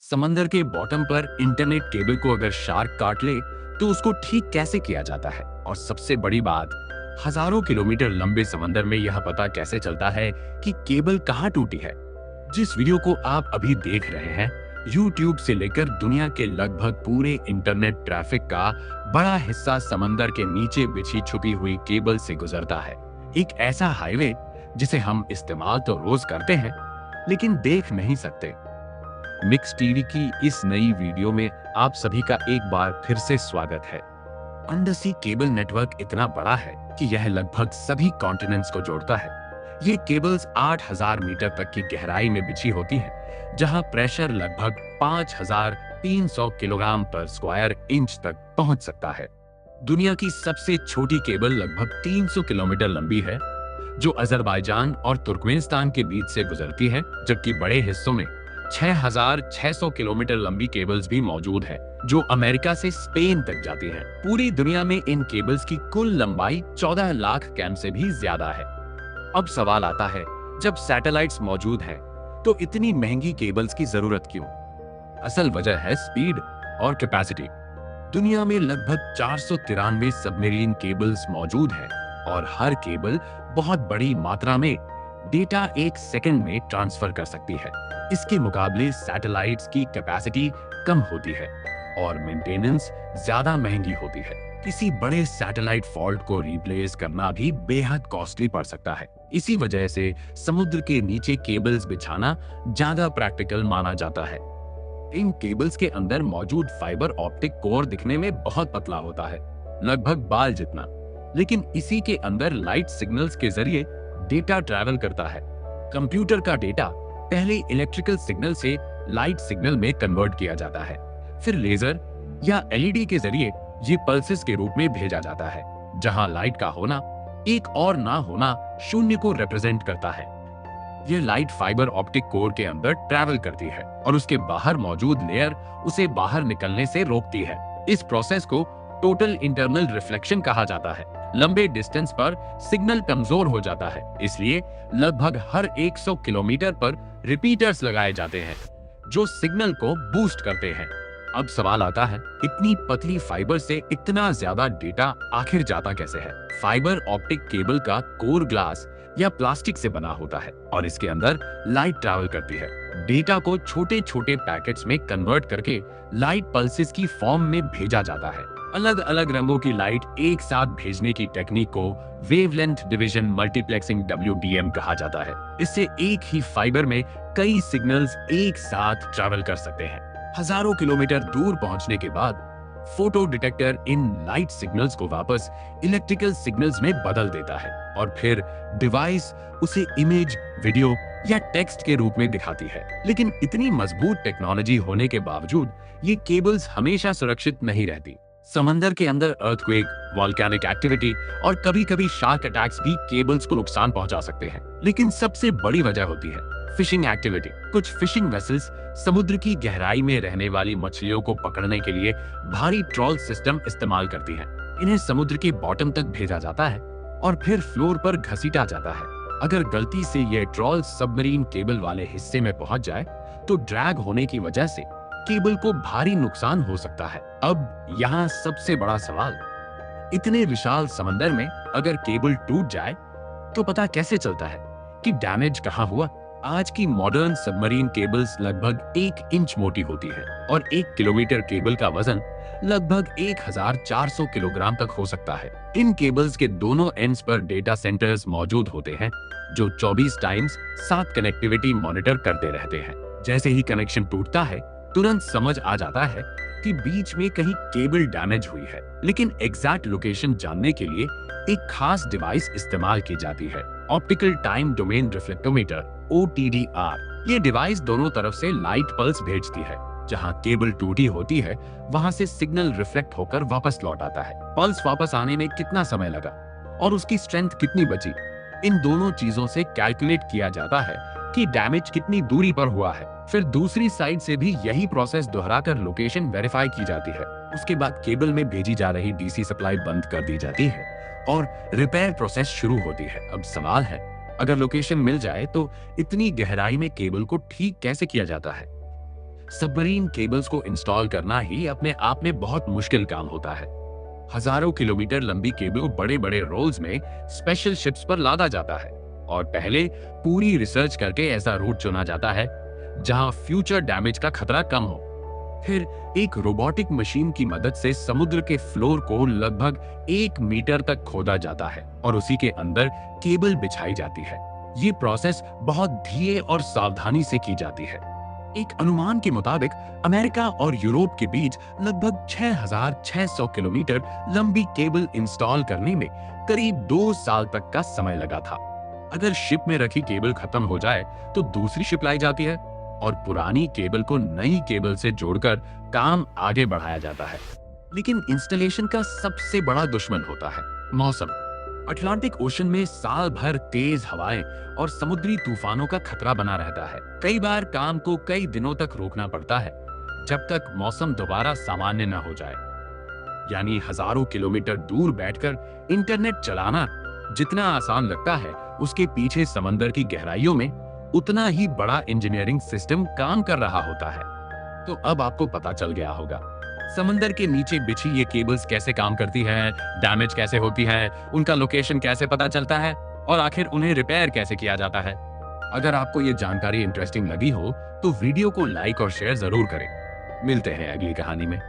समंदर के बॉटम पर इंटरनेट केबल को अगर शार्क काट ले तो उसको ठीक कैसे किया जाता है, और सबसे बड़ी बात, हजारों किलोमीटर लंबे समंदर में यह पता कैसे चलता है कि केबल कहाँ टूटी है। जिस वीडियो को आप अभी देख रहे हैं, YouTube से लेकर दुनिया के लगभग पूरे इंटरनेट ट्रैफिक का बड़ा हिस्सा समंदर के नीचे बिछी छुपी हुई केबल से गुजरता है। एक ऐसा हाईवे जिसे हम इस्तेमाल तो रोज करते हैं लेकिन देख नहीं सकते। मिक्स टीवी की इस नई वीडियो में आप सभी का एक बार फिर से स्वागत है। अंडरसी केबल नेटवर्क इतना बड़ा है कि यह लगभग सभी कॉन्टिनेंट्स को जोड़ता है। ये केबल्स 8000 मीटर तक की गहराई में बिछी होती हैं, जहां प्रेशर लगभग 5300 किलोग्राम पर स्क्वायर इंच तक पहुंच सकता है। दुनिया की सबसे छोटी केबल लगभग 300 किलोमीटर लंबी है, जो अजरबैजान और तुर्कमेनिस्तान के बीच से गुजरती है, जबकि बड़े हिस्सों में 6600 किलोमीटर लंबी केबल्स भी मौजूद है, जो अमेरिका से स्पेन तक जाती है। पूरी दुनिया में इन केबल्स की कुल लंबाई 14 लाख कैम से भी ज्यादा है। अब सवाल आता है, जब सैटेलाइट्स मौजूद हैं, तो इतनी महंगी केबल्स की जरूरत क्यों? असल वजह है स्पीड और कैपेसिटी। दुनिया में लगभग 493 सबमरीन केबल्स मौजूद हैं और हर केबल बहुत बड़ी मात्रा में डेटा एक सेकंड में ट्रांसफर कर सकती है। इसके मुकाबले सैटेलाइट्स की कैपेसिटी कम होती है और मेंटेनेंस ज्यादा महंगी होती है। किसी बड़े सैटेलाइट फॉल्ट को रिप्लेस करना भी बेहद कॉस्टली पड़ सकता है। इसी वजह से समुद्र के नीचे केबल्स बिछाना ज्यादा प्रैक्टिकल माना जाता है। इन केबल्स के अंदर मौजूद फाइबर ऑप्टिक कोर दिखने में बहुत पतला होता है, लगभग बाल जितना, लेकिन इसी के अंदर लाइट सिग्नल्स के जरिए डेटा ट्रैवल करता है। कंप्यूटर का डेटा पहले इलेक्ट्रिकल सिग्नल से लाइट सिग्नल में कन्वर्ट किया जाता है, फिर लेजर या एलईडी के जरिए ये पल्सेस के रूप में भेजा जाता है, जहां लाइट का होना एक और ना होना शून्य को रिप्रेजेंट करता है। ये लाइट फाइबर ऑप्टिक कोर के अंदर ट्रैवल करती है और उसके बाहर मौजूद लेयर उसे बाहर निकलने से रोकती है। इस प्रोसेस को टोटल इंटरनल रिफ्लेक्शन कहा जाता है। लंबे डिस्टेंस पर सिग्नल कमजोर हो जाता है, इसलिए लगभग हर 100 किलोमीटर पर रिपीटर्स लगाए जाते हैं जो सिग्नल को बूस्ट करते हैं। अब सवाल आता है, इतनी पतली फाइबर से इतना ज्यादा डेटा आखिर जाता कैसे है? फाइबर ऑप्टिक केबल का कोर ग्लास या प्लास्टिक से बना होता है और इसके अंदर लाइट ट्रैवल करती है। डेटा को छोटे छोटे पैकेट्स में कन्वर्ट करके लाइट पल्सेस की फॉर्म में भेजा जाता है। अलग अलग रंगों की लाइट एक साथ भेजने की टेक्निक को वेवलेंथ डिवीजन मल्टीप्लेक्सिंग WDM कहा जाता है। इससे एक ही फाइबर में कई सिग्नल्स एक साथ ट्रैवल कर सकते हैं। हजारों किलोमीटर दूर पहुंचने के बाद photo detector in light signals को वापस इलेक्ट्रिकल सिग्नल्स में बदल देता है और फिर डिवाइस उसे इमेज, वीडियो या टेक्स्ट के रूप में दिखाती है। लेकिन इतनी मजबूत टेक्नोलॉजी होने के बावजूद ये केबल्स हमेशा सुरक्षित नहीं रहती। समंदर के अंदर अर्थक्वेक, वोल्केनिक एक्टिविटी और कभी-कभी शार्क अटैक्स भी केबल्स को नुकसान पहुंचा सकते हैं। लेकिन सबसे बड़ी वजह होती है फिशिंग एक्टिविटी। कुछ फिशिंग वेसल्स समुद्र की गहराई में रहने वाली मछलियों को पकड़ने के लिए भारी ट्रॉल सिस्टम इस्तेमाल करती हैं। इन्हें समुद्र के बॉटम तक भेजा जाता है और फिर फ्लोर पर घसीटा जाता है। अगर गलती से यह ट्रॉल सबमरीन केबल वाले हिस्से में पहुंच जाए तो ड्रैग होने की वजह से केबल को भारी नुकसान हो सकता है। अब यहाँ सबसे बड़ा सवाल, इतने विशाल समंदर में अगर केबल टूट जाए तो पता कैसे चलता है कि डैमेज कहाँ हुआ? आज की मॉडर्न सबमरीन केबल्स लगभग 1 इंच मोटी होती है और 1 किलोमीटर केबल का वजन लगभग 1400 किलोग्राम तक हो सकता है। इन केबल्स के दोनों एंड्स पर डेटा सेंटर्स मौजूद होते हैं जो 24x7 कनेक्टिविटी मॉनिटर करते रहते हैं। जैसे ही कनेक्शन टूटता है, तुरंत समझ आ जाता है कि बीच में कहीं केबल डैमेज हुई है। लेकिन एग्जैक्ट लोकेशन जानने के लिए एक खास डिवाइस इस्तेमाल की जाती है, optical time domain reflectometer OTDR। ये डिवाइस दोनों तरफ से लाइट पल्स भेजती है। जहां केबल टूटी होती है वहां से सिग्नल रिफ्लेक्ट होकर वापस लौट आता है। पल्स वापस आने में कितना समय लगा और उसकी स्ट्रेंथ कितनी बची, इन दोनों चीजों से कैलकुलेट किया जाता है कि डैमेज कितनी दूरी पर हुआ है। फिर दूसरी साइड से भी यही प्रोसेस दोहराकर लोकेशन वेरीफाई की जाती है। उसके बाद केबल में भेजी जा रही DC सप्लाई बंद कर दी जाती है और रिपेयर प्रोसेस शुरू होती है। अब सवाल है, अगर लोकेशन मिल जाए तो इतनी गहराई में केबल को ठीक कैसे किया जाता है? सबमरीन केबल्स को इंस्टॉल करना ही अपने आप में बहुत मुश्किल काम होता है। हजारों किलोमीटर लंबी केबल बड़े बड़े रोल्स में स्पेशल शिप्स पर लादा जाता है और पहले पूरी रिसर्च करके ऐसा रूट चुना जाता है जहां फ्यूचर डैमेज का खतरा कम हो। फिर एक रोबोटिक मशीन की मदद से समुद्र के फ्लोर को लगभग 1 मीटर तक खोदा जाता है और उसी के अंदर केबल बिछाई जाती है। ये प्रोसेस बहुत धीरे और सावधानी से की जाती है। एक अनुमान के मुताबिक अमेरिका और यूरोप के बीच लगभग 6,600 किलोमीटर लंबी केबल इंस्टॉल करने में करीब 2 साल तक का समय लगा था। अगर शिप में रखी केबल खत्म हो जाए तो दूसरी शिप लाई जाती है और पुरानी केबल को नई केबल से जोड़कर काम आगे बढ़ाया जाता है। लेकिन इंस्टॉलेशन का सबसे बड़ा दुश्मन होता है मौसम। अटलांटिक ओशन में साल भर तेज हवाएं और समुद्री तूफानों का खतरा बना रहता है। कई बार काम को कई दिनों तक रोकना पड़ता है जब तक मौसम दोबारा सामान्य न हो जाए। यानी हजारों किलोमीटर दूर बैठकर इंटरनेट चलाना जितना आसान लगता है, उसके पीछे समंदर की गहराइयों में उतना ही बड़ा इंजीनियरिंग सिस्टम काम कर रहा होता है। तो अब आपको पता चल गया होगा समंदर के नीचे बिछी ये केबल्स कैसे काम करती है, डैमेज कैसे होती है, उनका लोकेशन कैसे पता चलता है और आखिर उन्हें रिपेयर कैसे किया जाता है। अगर आपको ये जानकारी इंटरेस्टिंग लगी हो तो वीडियो को लाइक और शेयर जरूर करें। मिलते हैं अगली कहानी में।